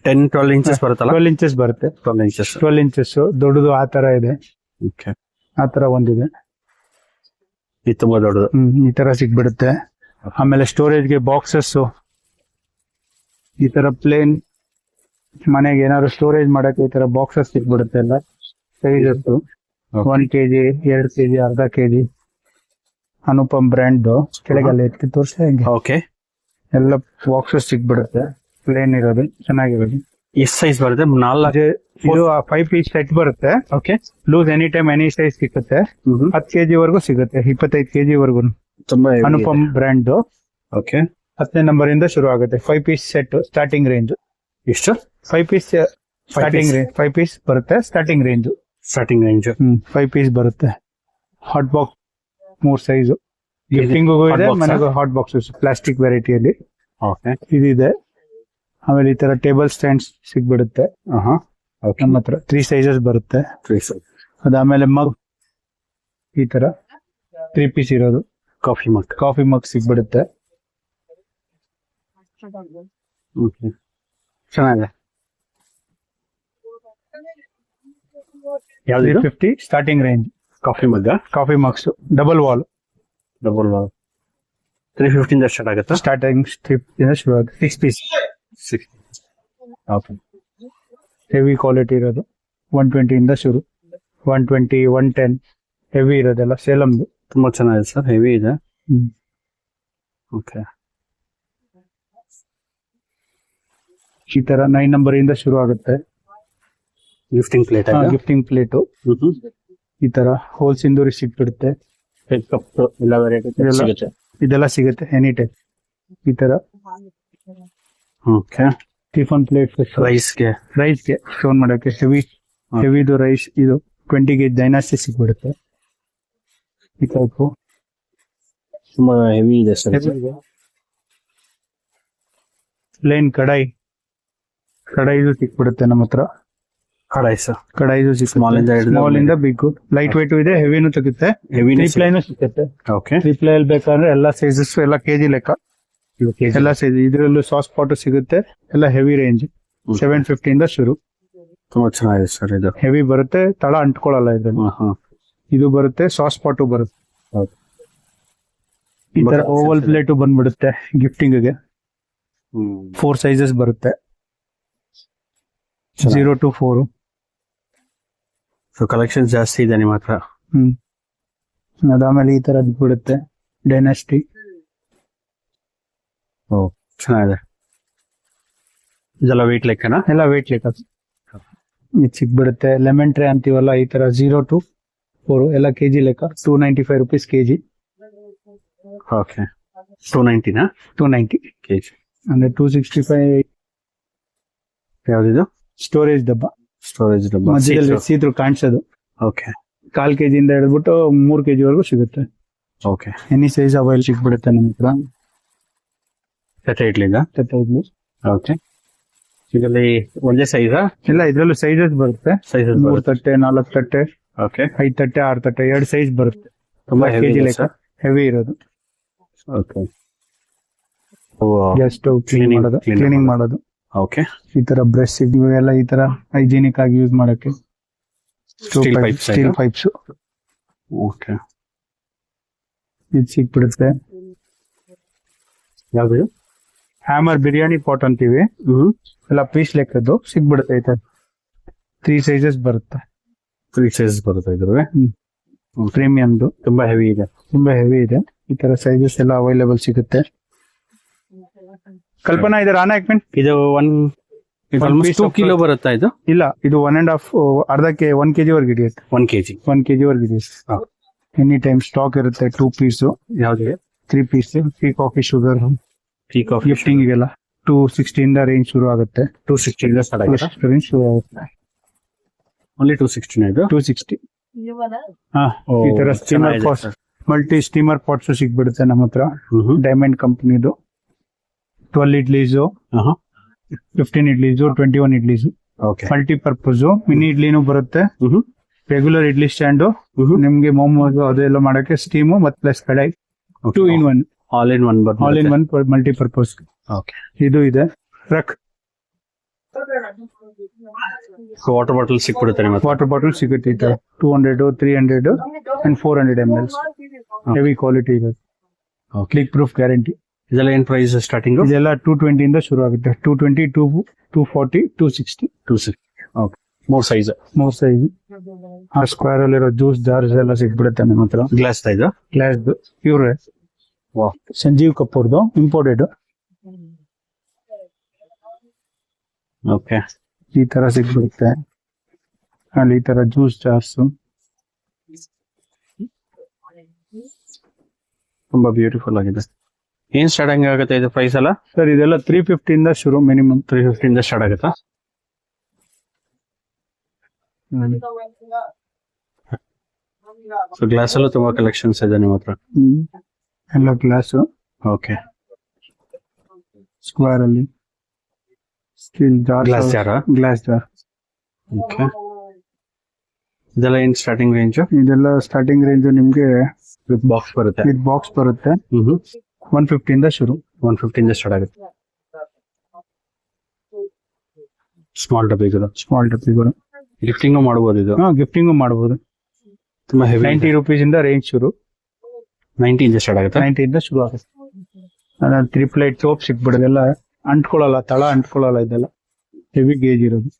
10-12 ಇಂಚಸ್ ಬರುತ್ತಲ್ಲ? 12 ಇಂಚಸ್ ಬರುತ್ತೆ. 12 ಇಂಚಸ್ ದೊಡ್ಡದು ಆ ತರ ಇದೆ. ಓಕೆ. ಆ ತರ ಒಂದಿದೆ. ಇದು ತುಂಬಾ ದೊಡ್ಡದು. ಈ ತರ ಸಿಗ್ಬಿಡುತ್ತೆ. ಆಮೇಲೆ ಸ್ಟೋರೇಜ್ಗೆ ಬಾಕ್ಸಸ್, ಈ ತರ ಪ್ಲೇನ್ ಮನೆಗೆ ಏನಾದ್ರು ಸ್ಟೋರೇಜ್ ಮಾಡಕ್ಕೆ ಈ ತರ ಬಾಕ್ಸಸ್ ಸಿಗ್ಬಿಡುತ್ತೆ. ಎಲ್ಲ ಸೈಜಸ್ 1 kg, 2 kg, ಅರ್ಧ kg. ಅನುಪಮ್ ಬ್ರ್ಯಾಂಡ್ ಕೆಳಗಲ್ಲ ಎತ್ತಿ ತೋರ್ಸ ಹೆಂಗೆ. ಓಕೆ. ಎಲ್ಲ ಬಾಕ್ಸಸ್ ಸಿಗ್ಬಿಡುತ್ತೆ. ಪ್ಲೇನ್ ಇರೋದು ಚೆನ್ನಾಗಿರೋದು. ಎಷ್ಟು ಸೈಜ್ ಬರುತ್ತೆ? 4 ಇದು 5 piece ಸೆಟ್ ಬರುತ್ತೆ. Okay. Loose any time any size ಸಿಗುತ್ತೆ. 10 kg ವರೆಗೂ ಸಿಗುತ್ತೆ. 25 kg ವರೆಗೂ. ತುಂಬಾ ಅನುಪಮ್ ಬ್ರ್ಯಾಂಡ್. ಓಕೆ. 10ನೇ ನಂಬರ್ ಇಂದ ಶುರು ಆಗುತ್ತೆ. 5 piece ಸೆಟ್ ಸ್ಟಾರ್ಟಿಂಗ್ ರೇಂಜ್. ಎಷ್ಟು? 5 piece ಸ್ಟಾರ್ಟಿಂಗ್ ರೇಂಜ್. 5 piece ಬರುತ್ತೆ ಸ್ಟಾರ್ಟಿಂಗ್ ರೇಂಜ್. 5 piece ಬರುತ್ತೆ. Hot box 3 size. ಗಿಫ್ಟಿಂಗ್ ಇದೆ, ಮನೆಗೆ ಹಾಟ್ ಬಾಕ್ಸಸ್ ಪ್ಲಾಸ್ಟಿಕ್ ವೆರೈಟಿಯಲ್ಲಿ. ಓಕೆ. ಇದಿದೆ. ಆಮೇಲೆ ಈ ತರ ಟೇಬಲ್ ಸ್ಟ್ಯಾಂಡ್ಸ್ ಸಿಗ್ಬಿಡುತ್ತೆ. ನಮ್ಮ ಹತ್ರ 3 ಸೈಜಸ್ ಬರುತ್ತೆ. ಅದಾದ್ಮೇಲೆ ಮಗ್ ಈ ತರ 3 piece ಇರೋದು. ಕಾಫಿ ಮಗ್ ಸಿಗ್ಬಿಡುತ್ತೆ. ಚೆನ್ನಾಗಿದೆ. 350 ಸ್ಟಾರ್ಟಿಂಗ್ ರೇಂಜ್. ಕಾಫಿ ಮಗ್ಗ coffee mugs double wall double 350 ಇಂದ ಸ್ಟಾರ್ಟ್ ಆಗುತ್ತಾ? ಸ್ಟಾರ್ಟಿಂಗ್ ಸ್ಟ್ರಿಪ್ ಶುರು ಆಗುತ್ತೆ 6 ಪೀಸ್ 6. ಓಕೆ. ಹೆವಿ ಕ್ವಾಲಿಟಿ ಇರೋದು 120 ಇಂದ ಶುರು 120 110 ಹೆವಿ ಇರೋದೆಲ್ಲ ಸೇಲಮ್ದು. ತುಂಬಾ ಚೆನ್ನಾಗಿದೆ ಸರ್, ಹೆವಿ ಇದೆ. ಓಕೆ. ಈ ತರ 9 ನಂಬರ್ ಇಂದ ಶುರು ಆಗುತ್ತೆ. ಗಿಫ್ಟಿಂಗ್ ಪ್ಲೇಟ್ ಗಿಫ್ಟಿಂಗ್ ಪ್ಲೇಟು ಈ ತರ ಹೋಲ್ ಸಿಂಧೂರಿ ಸಿಕ್ಬಿಡುತ್ತೆ. ಕಪ್ ಎಲ್ಲ ವೆರೈಟಿ ಸಿಗುತ್ತೆ. ಇದೆಲ್ಲ ಸಿಗುತ್ತೆ ಎನಿ ಟೈಮ್. ಈ ತರ ಓಕೆ. ಟಿಫನ್ ಪ್ಲೇಟ್ ರೈಸ್ಗೆ ಸ್ಟೋನ್ ಮಾಡಕ್ಕೆ ಹೆವಿದು ರೈಸ್ ಇದು 20 kg ಡೈನಾಸ್ಟಿ ಸಿಕ್ಬಿಡುತ್ತೆ. ಈ ಟೈಪು ತುಂಬಾ ಹೆವಿ ಇದೆ ಸರ್. ಪ್ಲೇನ್ ಕಡಾಯಿದು ಸಿಕ್ಬಿಡುತ್ತೆ ನಮ್ಮ ಹತ್ರ. ಕಡಾಯಿದು Small ಇಂದ ಹಿಡಿದು ಸ್ಮಾಲ್ ಇಂದ ಬಿಗ್ ಲೈಟ್ ವೇಟ್ ಇದೆ, ಹೆವಿನೂ ಸಿಗುತ್ತೆ, ರಿಪ್ಲೈನು ಸಿಗುತ್ತೆ. ಓಕೆ. ರಿಪ್ಲೈ ಅಲ್ಲಿ ಬೇಕಾದ್ರೆ ಎಲ್ಲ ಸೈಜಸ್ ಎಲ್ಲ ಕೆಜಿ ಲೆಕ್ಕ ಎಲ್ಲ ಸೈಜ್. ಇದರಲ್ಲೂ ಸಾಸ್ ಪಾಟ್ ಸಿಗುತ್ತೆ, ಎಲ್ಲ ಹೆವಿ ರೇಂಜ್ 750 ಇಂದ ಶುರು. ತುಂಬಾ ಚೆನ್ನಾಗಿದೆ ಸರ್ ಇದು. ಹೆವಿ ಬರುತ್ತೆ, ತಳ ಅಂಟ್ಕೊಳ್ಳಲ್ಲ ಇದ್ರಲ್ಲಿ. ಇದು ಬರುತ್ತೆ, ಸಾಸ್ ಪಾಟು ಬರುತ್ತೆ. ಈ ತರ ಓವಲ್ ಪ್ಲೇಟು ಬಂದ್ಬಿಡುತ್ತೆ ಗಿಫ್ಟಿಂಗ್ಗೆ. 4 ಸೈಜಸ್ ಬರುತ್ತೆ, 0 to 4. ಸೊ ಕಲೆಕ್ಷನ್ ಜಾಸ್ತಿ ಇದೆ ನಿಮ್ಮ ಹತ್ರ. ಅದಾದ್ಮೇಲೆ ಈ ತರ ಬಿಡುತ್ತೆ ಡೈನಾಸ್ಟಿ. ಚೆನ್ನಾಗಿದೆ. ಇದೆಲ್ಲ ವೇಟ್ ಲೆಕ್ಕನಾ? ಎಲ್ಲ ವೇಟ್ ಲೆಕ್ಕ ಇದು ಸಿಕ್ಬಿಡುತ್ತೆ. ಲೆಮನ್ ಟ್ರೇ ಅಂತೀವಲ್ಲ, ಈ ತರ 0 to 4 ಎಲ್ಲ ಕೆಜಿ ಲೆಕ್ಕ 295 rupees ಕೆಜಿ. ಓಕೆ. 290 290 ಕೆಜಿ ಅಂದ್ರೆ 265. ಯಾವ್ದಿದು? ಸ್ಟೋರೇಜ್ ಡಬ್ಬ ಮಧ್ಯದಲ್ಲಿ ಸೀದ್ರು ಕಾಣಿಸೋದು. ಓಕೆ. 1/4 kg ಇಂದ ಹಿಡಿದ್ಬಿಟ್ಟು 3 kg ವರೆಗೂ ಸಿಗುತ್ತೆ. ಓಕೆ. ಎನಿ ಸೈಜ್ ಅವೈಲ್ ಸಿಕ್ಬಿಡುತ್ತೆ ನಮ್ಮ ಹತ್ರ. ತಟ್ಟೆ ಇಡ್ಲಿಂದ ಓಕೆ. ಇದರಲ್ಲಿ ಒಂದೇ ಸೈಜಾ? ಇಲ್ಲ, ಇದ್ರಲ್ಲೂ ಸೈಜಸ್ ಬರುತ್ತೆ. 3 ತಟ್ಟೆ 4 ತಟ್ಟೆ ಓಕೆ 5 ತಟ್ಟೆ 6 ತಟ್ಟೆ 2 ಸೈಜ್ ಬರುತ್ತೆ. ತುಂಬಾ ಕೆಜಿ ಲೆಕ್ಕ ಹೆವಿ ಇರೋದು. ಓಕೆ. ಗ್ಯಾಸ್ ಸ್ಟವ್ ಕ್ಲೀನಿಂಗ್ ಮಾಡೋದು. ಓಕೆ. ಈ ತರ ಬ್ರಷ್ ಎಲ್ಲ ಈ ತರ ಹೈಜಿನಿಕ್ ಆಗಿ ಯೂಸ್ ಮಾಡಕ್ಕೆ ಸ್ಟೀಲ್ ಪೈಪ್ಸ್. ಓಕೆ. ಇದು ಸಿಕ್ಬಿಡುತ್ತೆ. ಯಾವ್ದು? ಹ್ಯಾಮರ್ ಬಿರಿಯಾನಿ ಪಾಟ್ ಅಂತೀವಿ, ಎಲ್ಲ ಪೀಸ್ ಲೆಕ್ಕದ್ದು ಸಿಕ್ಬಿಡುತ್ತೆ. ಈ ತರ 3 ಸೈಜಸ್ ಬರುತ್ತೆ. 3 ಸೈಜಸ್ ಬರುತ್ತೆ ಇದ್ರವೆ. ಪ್ರೀಮಿಯಮ್ದು ತುಂಬಾ ಹೆವಿ ಇದೆ. ಈ ತರ ಸೈಜಸ್ ಎಲ್ಲ ಅವೈಲೇಬಲ್ ಸಿಗುತ್ತೆ. ಕಲ್ಪನಾ ಇದೆ ರಾನಾ ಹಾಕ್ಮೇನ್. ಇದು 2 ಕಿಲೋ ಬರುತ್ತಾ ಇದು? ಇಲ್ಲ, ಇದು 1.5 ಅರ್ಧಕ್ಕೆ 1 kg ವರ್ಗ ಹಿಡಿಯುತ್ತೆ. 1 kg ವರ್ಗ ಹಿಡಿಯುತ್ತೆ. ಎನಿ ಟೈಮ್ ಸ್ಟಾಕ್ ಇರುತ್ತೆ. 2 ಪೀಸ್ ಯಾವ್ದು? 3 piece. Tea coffee sugar gifting ಗೆಲ್ಲ 260 ಇಂದ ರೇಂಜ್ ಶುರು ಆಗುತ್ತೆ. 260 ಇಂದ ಸ್ಟಾರ್ಟ್ ಆಗುತ್ತೆ. ರೇಂಜ್ ಶುರು ಆಗುತ್ತೆ. ಓನ್ಲಿ 260 ಇದು? 260. ಈ ತರ steamer pots, multi steamer pots ಸಿಗ್ಬಿಡುತ್ತೆ ನಮ್ಮ ಹತ್ರ. ಡೈಮಂಡ್ ಕಂಪನಿದು 12 ಇಡ್ಲೀಸು, 15 ಇಡ್ಲೀಸು, 21 ಇಡ್ಲೀಸು. ಮಲ್ಟಿಪರ್ಪಸ್ ಮಿನಿ ಇಡ್ಲಿನೂ ಬರುತ್ತೆ. ರೆಗ್ಯುಲರ್ ಇಡ್ಲಿ ಸ್ಟ್ಯಾಂಡು, ನಿಮ್ಗೆ ಮೋಮೋಸ್ ಅದೆಲ್ಲ ಮಾಡಕ್ಕೆ ಸ್ಟೀಮು ಮತ್ತೆ ಪ್ಲಸ್ ಕಡಾಯಿ. 2 in 1 all in one multipurpose. ಇದು ಇದೆ ರಕ್. ವಾಟರ್ ಬಾಟಲ್ ಸಿಕ್ಬಿಡುತ್ತೆ ನಿಮ್ಮ ಹತ್ರ? ವಾಟರ್ ಬಾಟಲ್ ಸಿಗುತ್ತೆ. 200 300 and 400 ml ಹೆವಿ ಕ್ವಾಲಿಟಿ ಇದೆ. Leak proof guarantee. ಇದೆಲ್ಲ ಏನ್ ಪ್ರೈಸ್ ಸ್ಟಾರ್ಟಿಂಗ್? ಇದೆಲ್ಲ 220 ಇಂದ ಶುರು ಆಗುತ್ತೆ. 220 240 260. ಓಕೆ. 3 ಸೈಜ್. ಆ ಸ್ಕ್ವೇರ್ ಅಲ್ಲಿರೋ ಜ್ಯೂಸ್ ಜಾರ್ಸ್ ಎಲ್ಲ ಸಿಗ್ಬಿಡುತ್ತೆ ನಮ್ಮ ಹತ್ರ. ಗ್ಲಾಸ್ ಪ್ಯೂರ್ ಸಂಜೀವ್ ಕಪೂರ್ದು ಇಂಪೋರ್ಟೆಡ್. ಓಕೆ. ಈ ತರ ಸಿಗ್ಬಿಡುತ್ತೆ. ಅಲ್ಲಿ ಈ ತರ ಜ್ಯೂಸ್ ಜಾರ್ಸ್ ತುಂಬಾ ಬ್ಯೂಟಿಫುಲ್ ಆಗಿದೆ. ಏನ್ ಸ್ಟಾರ್ಟಿಂಗ್ ಆಗುತ್ತೆ ಇದು ಪ್ರೈಸ್ ಎಲ್ಲ? ಸರ್ ಇದೆಲ್ಲ 350 ಇಂದ ಶುರು. ಮಿನಿಮಮ್ 350 ಇಂದ ಸ್ಟಾರ್ಟ್ ಆಗುತ್ತಾ? ಸೊ ಗ್ಲಾಸ್ ಅಲ್ಲೂ ತುಂಬಾ ಕಲೆಕ್ಷನ್ಸ್ ಇದೆ ನಿಮ್ಮ ಹತ್ರ. ಎಲ್ಲ ಗ್ಲಾಸ್. ಓಕೆ. ಸ್ಕ್ವೇರ್ ಅಲ್ಲಿ steel jar, glass jar. Okay. ಇದೆಲ್ಲ ಏನ್ ಸ್ಟಾರ್ಟಿಂಗ್ ರೇಂಜ್? ಇದೆಲ್ಲ ಸ್ಟಾರ್ಟಿಂಗ್ ರೇಂಜ್ ನಿಮ್ಗೆ ವಿತ್ ಬಾಕ್ಸ್ ಬರುತ್ತೆ. 150 ಇಂದ ಶುರು. 150 ಇಂದ ಸ್ಟಾರ್ಟ್ ಆಗುತ್ತೆ. ಸ್ಮಾಲ್ ಡಬ್ಬಿಗಳು ಗಿಫ್ಟಿಂಗ್ ಮಾಡಬಹುದು. ಇದು ಗಿಫ್ಟಿಂಗ್ ಮಾಡಬಹುದು. ತುಂಬಾ ಹೆವಿ. 90 rupees ಇಂದ ರೇಂಜ್ ಶುರು. 90 ಇಂದ ಸ್ಟಾರ್ಟ್ ಆಗುತ್ತೆ. 90 ಇಂದ ಶುರು ಆಗುತ್ತೆ. 3 ಟೋಪ್ ಸಿಕ್ಬಿಡುತ್ತೆ. ಎಲ್ಲ ಅಂಟ್ಕೊಳ್ಳಲ್ಲ, ತಳ ಅಂಟ್ಕೊಳ್ಳಲ್ಲ. ಇದೆಲ್ಲ ಹೆವಿ ಗೇಜ್ ಇರೋದು.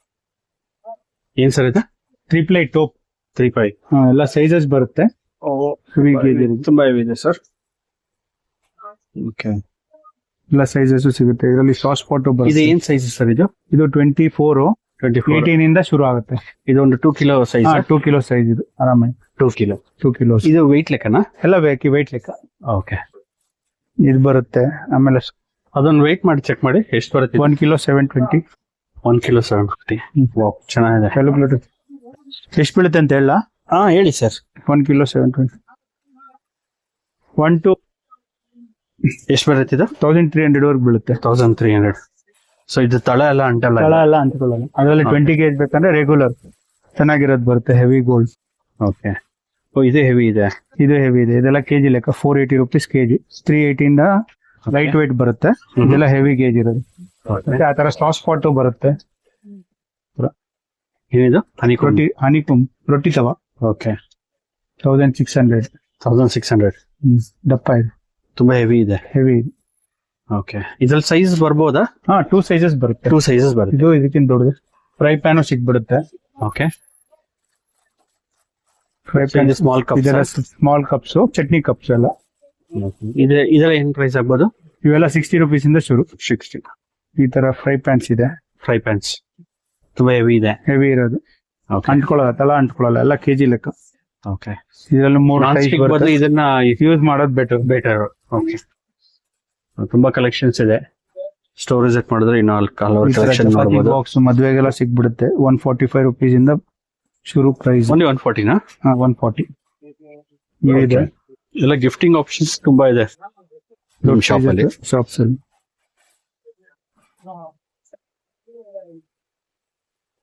ಏನ್ ಸರ್ ಇದು? 3 ಟೋಪ್. 3.5. ಎಲ್ಲ ಸೈಜಸ್ ಬರುತ್ತೆ. ಹೆವಿ ಗೇಜ್ ಇರೋದು. ತುಂಬಾ ಹೆವಿ ಇದೆ ಸರ್. ಓಕೆ. ಎಲ್ಲ ಸೈಜಸ್ ಸಿಗುತ್ತೆ. ಇದರಲ್ಲಿ ಸಾಸ್ ಪಾಟ್ ಇದು ಬರುತ್ತೆ. ಏನ್ ಸೈಜ್ ಸರ್ ಇದು? ಇದು 24. 18 ಇಂದ ಶುರು ಆಗುತ್ತೆ. ಇದೊಂದು 2 ಕಿಲೋ ಸೈಜ್. 2 ಕಿಲೋ ಸೈಜ್ ಇದು ಆರಾಮಾಗಿ. 2 ಕಿಲೋ. 2 ಕಿಲೋಸ್. ಇದು ವೆಯ್ಟ್ ಲೆಕ್ಕನಾ? ಎಲ್ಲ ವೆಯ್ಟ್ ಲೆಕ್ಕ. ಓಕೆ. ಇದು ಬರುತ್ತೆ. ಆಮೇಲೆ ಅದೊಂದು ವೆಯ್ಟ್ ಮಾಡಿ ಚೆಕ್ ಮಾಡಿ ಎಷ್ಟು ಬರುತ್ತೆ. 1 ಕಿಲೋ 720. 1 ಕಿಲೋ 750. ವಾವ್, ಚೆನ್ನಾಗಿದೆ. ಎಷ್ಟು ಬೀಳುತ್ತೆ ಅಂತ ಹೇಳ? ಹೇಳಿ ಸರ್. 1 ಕಿಲೋ 720. 1 to ಎಷ್ಟು ಬರುತ್ತೆ ಇದು? 1300 ವರ್ಗ ಬೀಳುತ್ತೆ. 1300. ಸೊ ಇದು ತಳ ಎಲ್ಲ ಅಂಟಲ್ಲ? ತಳ ಎಲ್ಲ ಅಂಟ್ಕೊಳ್ಳಲ್ಲ. ಅದರಲ್ಲಿ 20 kg ಬೇಕಂದ್ರೆ ರೆಗ್ಯುಲರ್ ಚೆನ್ನಾಗಿರೋದು ಬರುತ್ತೆ. Heavy gold. ಓಕೆ. ಇದು ಹೆವಿ ಇದೆ. ಇದು ಹೆವಿ ಇದೆ. ಇದೆಲ್ಲ ಕೆಜಿ ಲೆಕ್ಕ. 480 rupees kg. 380 ಇಂದ ಲೈಟ್ ವೇಟ್ ಬರುತ್ತೆ. ಇದೆಲ್ಲ ಹೆವಿ ಗೇಜ್ ಇರೋದು. ಮತ್ತೆ ಆ ತರ ಸಾಸ್ ಪಾಟ್ ಬರುತ್ತೆ. ಏನಿದು? ಹನಿಕುಂಬ್ ರೊಟ್ಟಿ ತವ. ಓಕೆ. 1600. 1600. ದಪ್ಪ ಇದೆ. ತುಂಬಾ ಹೆವಿ ಇದೆ. ಹೆವಿ. ಓಕೆ. ಇದ್ರಲ್ಲಿ ಸೈಜ್ ಬರ್ಬೋದಾ? 2 ಸೈಜಸ್ ಬರುತ್ತೆ. 2 ಸೈಜಸ್ ಬರುತ್ತೆ. ಇದು ಇದಕ್ಕಿಂತ ದೊಡ್ಡದು. ಫ್ರೈ ಪ್ಯಾನು ಸಿಕ್ಬಿಡುತ್ತೆ. Okay. Fry pan small cup. ಇದೆಲ್ಲ ಸ್ಮಾಲ್ ಕಪ್ಸ್, ಚಟ್ನಿ ಕಪ್ಸ್ ಎಲ್ಲ. ಇದೆಲ್ಲ ಏನ್ ಪ್ರೈಸ್ ಆಗ್ಬೋದು? ಇವೆಲ್ಲ 60 rupees ಇಂದ ಶುರು. 60. ಈ ತರ ಫ್ರೈ ಪ್ಯಾನ್ಸ್ ಇದೆ. ಫ್ರೈ ಪ್ಯಾನ್ಸ್ ತುಂಬಾ ಹೆವಿ ಇದೆ. ಹೆವಿ ಇರೋದು. ಅಂಟ್ಕೊಳ್ಳಲ್ಲ, ತಳ ಅಂಟ್ಕೊಳ್ಳಲ್ಲ. ಎಲ್ಲ ಕೆಜಿ ಲೆಕ್ಕ. ಓಕೆ. ಇದರಲ್ಲಿ 3 ಸೈಜ್ ಬರುತ್ತೆ. ಇದನ್ನ ಯೂಸ್ ಮಾಡೋದು ಬೆಟರ್. ಓಕೆ. ತುಂಬಾ ಕಲೆಕ್ಷನ್ಸ್ ಇದೆ. ಸ್ಟೋರ್ ವಿಸಿಟ್ ಮಾಡಿದ್ರೆ ಇನ್ನು ಹಲವಾರು ಕಲೆಕ್ಷನ್ ಮಾಡಬಹುದು. ಬಾಕ್ಸ್ ಮದುವೆಗೆಲ್ಲ ಸಿಕ್ಬಿಡುತ್ತೆ. 145 rupees ಇಂದ ಶುರು ಪ್ರೈಸ್. ಓನ್ಲಿ 140 ನಾ? 140 ಇದೆ. ಎಲ್ಲ ಗಿಫ್ಟಿಂಗ್ ಆಪ್ಷನ್ಸ್ ತುಂಬಾ ಇದೆ ದೊಡ್ಡ ಶಾಪ್ ಅಲ್ಲಿ. ಶಾಪ್ಸ್ ಅಲ್ಲಿ.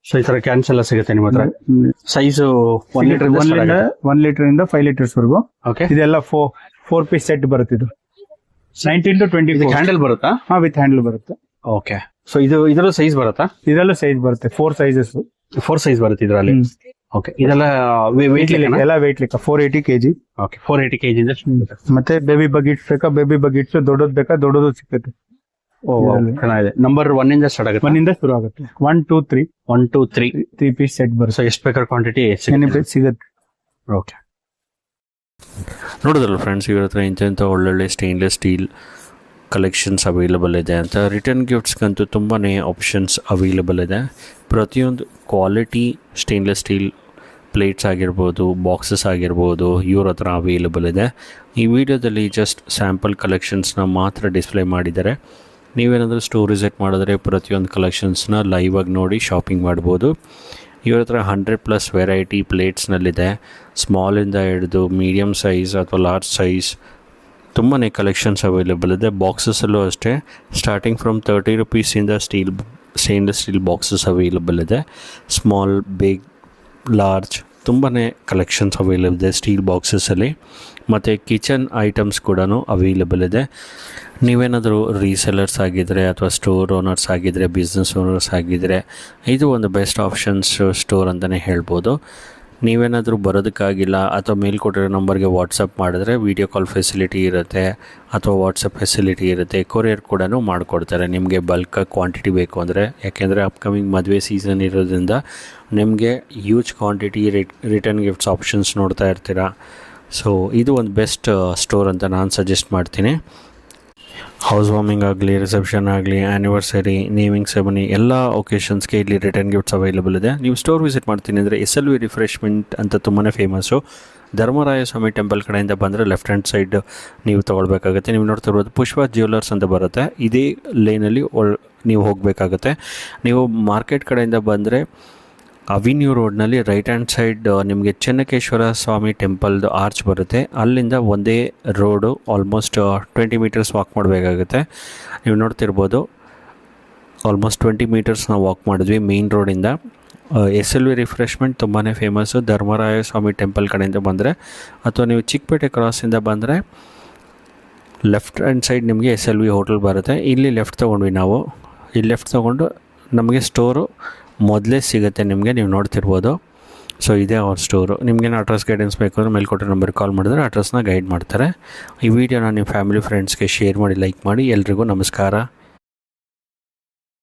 ಸೊ ಈ ತರ ಕ್ಯಾನ್ಸ್ ಎಲ್ಲ ಸಿಗುತ್ತೆ ನಿಮ್ಮ ಹತ್ರ. ಸೈಜ್ 1 ಲೀಟರ್ 1 ಲೀಟರ್ ಇಂದ 5 ಲೀಟರ್ಸ್ ವರೆಗೂ. ಓಕೆ. ಇದೆಲ್ಲ 4 piece ಸೆಟ್ ಬರುತ್ತೆ. ಇದು 19 to 24. ಹ್ಯಾಂಡಲ್ ಬರುತ್ತಾ? ವಿತ್ ಹ್ಯಾಂಡಲ್ ಬರುತ್ತೆ. ಓಕೆ. ಸೊ ಇದರ ಸೈಜ್ ಬರುತ್ತಾ? ಇದರಲ್ಲೂ ಸೈಜ್ ಬರುತ್ತೆ. 4 ಸೈಜಸ್. 4 ಸೈಜ್ ಬರುತ್ತೆ ಇದರಲ್ಲಿ. ಓಕೆ. ಇದೆಲ್ಲ ವೆಯ್ಟ್ ಎಲ್ಲ ವೆಯ್ಟ್ ಲೆಕ್ಕ. 480 kg. ಓಕೆ. 480 kg ಇಂದ ಮತ್ತೆ ಬೇಬಿ ಬಕೆಟ್ಸ್ ಬೇಕಾ? ಬೇಬಿ ಬಕೆಟ್ಸ್ ದೊಡ್ಡದು ಬೇಕಾ? ದೊಡ್ಡದು ಸಿಗುತ್ತೆ. ಚೆನ್ನಾಗಿದೆ. ನಂಬರ್ 1 ಇಂದ ಸ್ಟಾರ್ಟ್ ಆಗುತ್ತೆ. 1 ಇಂದ ಶುರು ಆಗುತ್ತೆ. 1 2 3. 1 2 3 3 piece ಸೆಟ್ ಬರುತ್ತೆ. ಸೊ ಎಷ್ಟು ಬೇಕಾದ್ರೆ ಕ್ವಾಂಟಿಟಿ ಸಿಗುತ್ತೆ. ಓಕೆ. ನೋಡಿದ್ರಲ್ಲ ಫ್ರೆಂಡ್ಸ್, ಇವ್ರ ಹತ್ರ ಇಂಥ ಒಳ್ಳೊಳ್ಳೆ ಸ್ಟೇನ್ಲೆಸ್ ಸ್ಟೀಲ್ ಕಲೆಕ್ಷನ್ಸ್ ಅವೈಲಬಲ್ ಇದೆ ಅಂತ. ರಿಟರ್ನ್ ಗಿಫ್ಟ್ಸ್ಗಂತೂ ತುಂಬಾ ಆಪ್ಷನ್ಸ್ ಅವೈಲಬಲ್ ಇದೆ. ಪ್ರತಿಯೊಂದು ಕ್ವಾಲಿಟಿ ಸ್ಟೇನ್ಲೆಸ್ ಸ್ಟೀಲ್ ಪ್ಲೇಟ್ಸ್ ಆಗಿರ್ಬೋದು, ಬಾಕ್ಸಸ್ ಆಗಿರ್ಬೋದು, ಇವ್ರ ಹತ್ರ ಅವೈಲಬಲ್ ಇದೆ. ಈ ವಿಡಿಯೋದಲ್ಲಿ ಜಸ್ಟ್ ಸ್ಯಾಂಪಲ್ ಕಲೆಕ್ಷನ್ಸ್ನ ಮಾತ್ರ ಡಿಸ್ಪ್ಲೇ ಮಾಡಿದ್ದಾರೆ. ನೀವೇನಾದರೂ ಸ್ಟೋರ್ ವಿಸಿಟ್ ಮಾಡಿದ್ರೆ ಪ್ರತಿಯೊಂದು ಕಲೆಕ್ಷನ್ಸ್ನ ಲೈವ್ ಆಗಿ ನೋಡಿ ಶಾಪಿಂಗ್ ಮಾಡ್ಬೋದು. ಇವ್ರ ಹತ್ರ 100+ ವೆರೈಟಿ ಪ್ಲೇಟ್ಸ್ನಲ್ಲಿದೆ. ಸ್ಮಾಲಿಂದ ಹಿಡಿದು ಮೀಡಿಯಮ್ ಸೈಜ್ ಅಥವಾ ಲಾರ್ಜ್ ಸೈಜ್ ತುಂಬಾ ಕಲೆಕ್ಷನ್ಸ್ ಅವೈಲೇಬಲ್ ಇದೆ. ಬಾಕ್ಸಸ್ಸಲ್ಲೂ ಅಷ್ಟೇ ಸ್ಟಾರ್ಟಿಂಗ್ ಫ್ರಮ್ 30 rupees ಇಂದ ಸ್ಟೇನ್ಲೆಸ್ ಸ್ಟೀಲ್ ಬಾಕ್ಸಸ್ ಅವೈಲೇಬಲ್ ಇದೆ. ಸ್ಮಾಲ್, ಬಿಗ್, ಲಾರ್ಜ್ ತುಂಬಾ ಕಲೆಕ್ಷನ್ಸ್ ಅವೈಲೇಬಲ್ ಇದೆ ಸ್ಟೀಲ್ ಬಾಕ್ಸಸ್ಸಲ್ಲಿ. ಮತ್ತು ಕಿಚನ್ ಐಟಮ್ಸ್ ಕೂಡ ಅವೈಲೇಬಲ್ ಇದೆ. ನೀವೇನಾದರೂ ರೀಸೆಲರ್ಸ್ ಆಗಿದ್ದರೆ ಅಥವಾ ಸ್ಟೋರ್ ಓನರ್ಸ್ ಆಗಿದ್ದರೆ, ಬಿಸ್ನೆಸ್ ಓನರ್ಸ್ ಆಗಿದ್ದರೆ ಇದು ಒಂದು ಬೆಸ್ಟ್ ಆಪ್ಷನ್ಸ್ ಸ್ಟೋರ್ ಅಂತಲೇ ಹೇಳ್ಬೋದು. ನೀವೇನಾದರೂ ಬರೋದಕ್ಕಾಗಿಲ್ಲ ಅಥವಾ ಮೇಲ್ಕೊಟ್ಟಿರೋ ನಂಬರ್ಗೆ ವಾಟ್ಸಪ್ ಮಾಡಿದ್ರೆ ವೀಡಿಯೋ ಕಾಲ್ ಫೆಸಿಲಿಟಿ ಇರುತ್ತೆ ಅಥವಾ ವಾಟ್ಸಪ್ ಫೆಸಿಲಿಟಿ ಇರುತ್ತೆ. ಕೊರಿಯರ್ ಕೂಡ ಮಾಡಿಕೊಡ್ತಾರೆ ನಿಮಗೆ ಬಲ್ಕ್ ಕ್ವಾಂಟಿಟಿ ಬೇಕು ಅಂದರೆ. ಯಾಕೆಂದರೆ ಅಪ್ಕಮಿಂಗ್ ಮದುವೆ ಸೀಸನ್ ಇರೋದ್ರಿಂದ ನಿಮಗೆ huge quantity return gifts options ನೋಡ್ತಾ ಇರ್ತೀರ. ಸೊ ಇದು ಒಂದು ಬೆಸ್ಟ್ ಸ್ಟೋರ್ ಅಂತ ನಾನು ಸಜೆಸ್ಟ್ ಮಾಡ್ತೀನಿ. ಹೌಸ್ ವಾರ್ಮಿಂಗ್ ಆಗಲಿ, ರಿಸೆಪ್ಷನ್ ಆಗಲಿ, ಆ್ಯನಿವರ್ಸರಿ, ನೇಮಿಂಗ್ ಸೆರೆಮನಿ ಎಲ್ಲ ಒಕೇಶನ್ಸ್ಗೆ ಇಲ್ಲಿ ರಿಟರ್ನ್ ಗಿಫ್ಟ್ಸ್ ಅವೈಲೇಬಲ್ ಇದೆ. ನೀವು ಸ್ಟೋರ್ ವಿಸಿಟ್ ಮಾಡ್ತೀನಿ ಅಂದರೆ SLV ರಿಫ್ರೆಶ್ಮೆಂಟ್ ಅಂತ ತುಂಬಾ ಫೇಮಸ್ಸು. ಧರ್ಮರಾಯ ಸ್ವಾಮಿ ಟೆಂಪಲ್ ಕಡೆಯಿಂದ ಬಂದರೆ ಲೆಫ್ಟ್ ಹ್ಯಾಂಡ್ ಸೈಡ್ ನೀವು ತೊಗೊಳ್ಬೇಕಾಗುತ್ತೆ. ನೀವು ನೋಡ್ತಿರ್ಬೋದು ಪುಷ್ಪ ಜ್ಯುವೆಲರ್ಸ್ ಅಂತ ಬರುತ್ತೆ. ಇದೇ ಲೈನಲ್ಲಿ ನೀವು ಹೋಗಬೇಕಾಗುತ್ತೆ. ನೀವು ಮಾರ್ಕೆಟ್ ಕಡೆಯಿಂದ ಬಂದರೆ ಅವಿನ್ಯೂ ರೋಡ್ನಲ್ಲಿ ರೈಟ್ ಹ್ಯಾಂಡ್ ಸೈಡ್ ನಿಮಗೆ ಚೆನ್ನಕೇಶ್ವರ ಸ್ವಾಮಿ ಟೆಂಪಲ್ದು ಆರ್ಚ್ ಬರುತ್ತೆ. ಅಲ್ಲಿಂದ ಒಂದೇ ರೋಡು ಆಲ್ಮೋಸ್ಟ್ 20 meters ವಾಕ್ ಮಾಡಬೇಕಾಗುತ್ತೆ. ನೀವು ನೋಡ್ತಿರ್ಬೋದು ಆಲ್ಮೋಸ್ಟ್ 20 meters ನಾವು ವಾಕ್ ಮಾಡಿದ್ವಿ ಮೇನ್ ರೋಡಿಂದ. SLV ರಿಫ್ರೆಶ್ಮೆಂಟ್ ತುಂಬಾ ಫೇಮಸ್ಸು. ಧರ್ಮರಾಯ ಸ್ವಾಮಿ ಟೆಂಪಲ್ ಕಡೆಯಿಂದ ಬಂದರೆ ಅಥವಾ ನೀವು ಚಿಕ್ಕಪೇಟೆ ಕ್ರಾಸಿಂದ ಬಂದರೆ ಲೆಫ್ಟ್ ಹ್ಯಾಂಡ್ ಸೈಡ್ ನಿಮಗೆ SLV ಹೋಟೆಲ್ ಬರುತ್ತೆ. ಇಲ್ಲಿ ಲೆಫ್ಟ್ ತೊಗೊಂಡ್ವಿ ನಾವು. ಇಲ್ಲಿ ಲೆಫ್ಟ್ ತೊಗೊಂಡು ನಮಗೆ ಸ್ಟೋರು ಮೊದಲೇ ಸಿಗುತ್ತೆ ನಿಮಗೆ. ನೀವು ನೋಡ್ತಿರ್ಬೋದು ಸೊ ಇದೇ ಅವ್ರ ಸ್ಟೋರು. ನಿಮಗೇನು ಅಡ್ರೆಸ್ ಗೈಡೆನ್ಸ್ ಬೇಕು ಅಂದರೆ ಮೇಲ್ಕೊಟ್ಟೆ ನಂಬರ್ಗೆ ಕಾಲ್ ಮಾಡಿದ್ರೆ ಅಡ್ರೆಸ್ನ ಗೈಡ್ ಮಾಡ್ತಾರೆ. ಈ ವಿಡಿಯೋನ ನಿಮ್ಮ ಫ್ಯಾಮಿಲಿ ಫ್ರೆಂಡ್ಸ್ಗೆ ಶೇರ್ ಮಾಡಿ, ಲೈಕ್ ಮಾಡಿ. ಎಲ್ರಿಗೂ ನಮಸ್ಕಾರ.